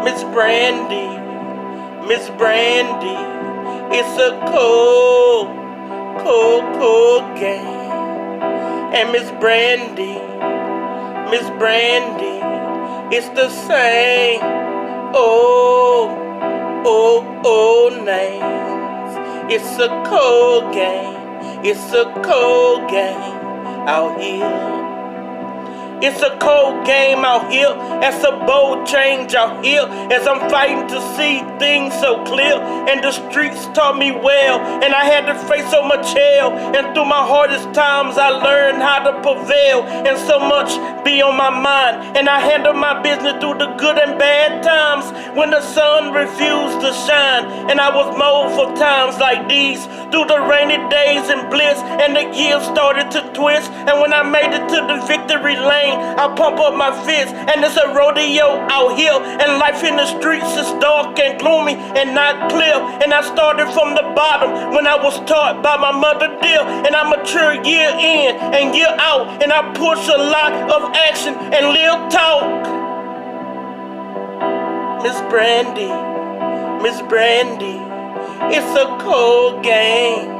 Miss Brandy, Miss Brandy, it's a cold, cold, cold game. And Miss Brandy, it's the same old, old names. It's a cold game, it's a cold game out here. It's a cold game out here, it's a bold change out here, as I'm fighting to see things so clear, and the streets taught me well, and I had to face so much hell, and through my hardest times I learned how to prevail, and so much be on my mind, and I handle my business through the good and bad times, when the sun refused to shine, and I was mold for times like these, through the rainy days and bliss, and the years started to twist, and when I made it to the victory lane, I pump up my fist, and it's a rodeo out here, and life in the streets is dark and gloomy and not clear, and I started from the bottom when I was taught by my mother dear, and I mature year in and year out, and I push a lot of action and live talk. Miss Brandy, it's a cold game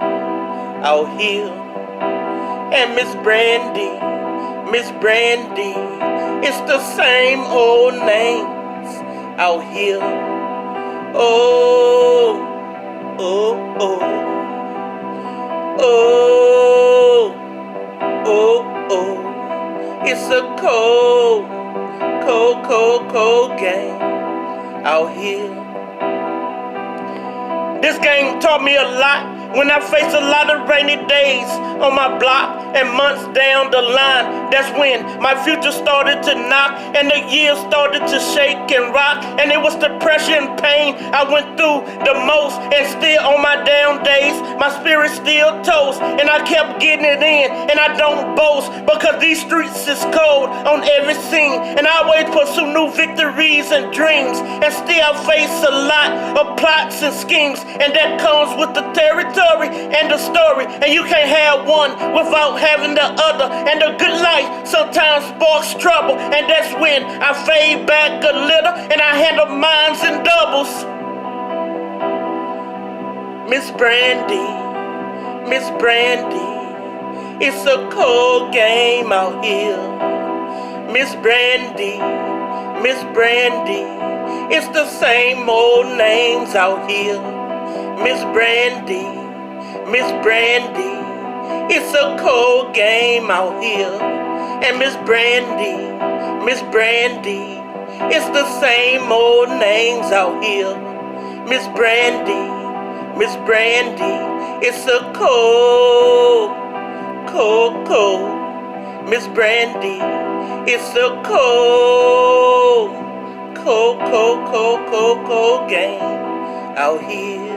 out here, and Miss Brandy, it's the same old names out here. Oh, oh, oh, oh, oh, oh. It's a cold, cold, cold, cold game out here. This game taught me a lot when I faced a lot of rainy days on my block and months down the line. That's when my future started to knock and the years started to shake and rock, and it was the pressure and pain I went through the most, and still on my down days my spirit still toast, and I kept getting it in, and I don't boast because these streets is cold on every scene, and I always pursue new victories and dreams, and still I face a lot of plots and schemes, and that comes with the territory and the story, and you can't have one without having the other, and the good life sometimes sparks trouble, and that's when I fade back a little and I handle mines in doubles. Miss Brandy, it's a cold game out here. Miss Brandy, it's the same old names out here. Miss Brandy, it's a cold game out here, and Miss Brandy, it's the same old names out here. Miss Brandy, it's a cold, cold, cold. Miss Brandy, it's a cold, cold, cold, cold, cold, cold game out here.